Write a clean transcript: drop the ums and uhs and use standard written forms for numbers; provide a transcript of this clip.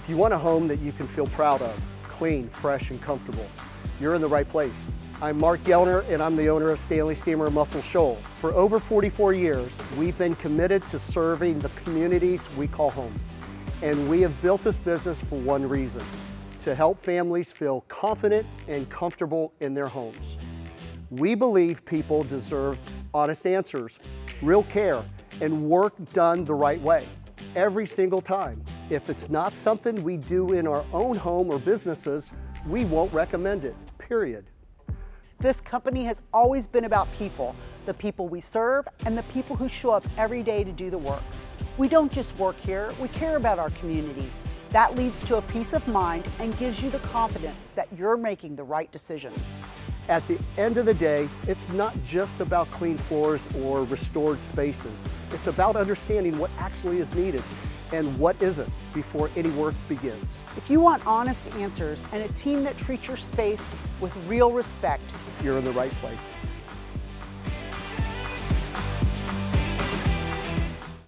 If you want a home that you can feel proud of, clean, fresh, and comfortable, you're in the right place. I'm Mark Gellner, and I'm the owner of Stanley Steemer Muscle Shoals. For over 44 years, we've been committed to serving the communities we call home. And we have built this business for one reason: to help families feel confident and comfortable in their homes. We believe people deserve honest answers, real care, and work done the right way every single time. If it's not something we do in our own home or businesses, we won't recommend it, period. This company has always been about people, the people we serve and the people who show up every day to do the work. We don't just work here, we care about our community. That leads to a peace of mind and gives you the confidence that you're making the right decisions. At the end of the day, it's not just about clean floors or restored spaces. It's about understanding what actually is needed and what isn't before any work begins. If you want honest answers and a team that treats your space with real respect, You're in the right place.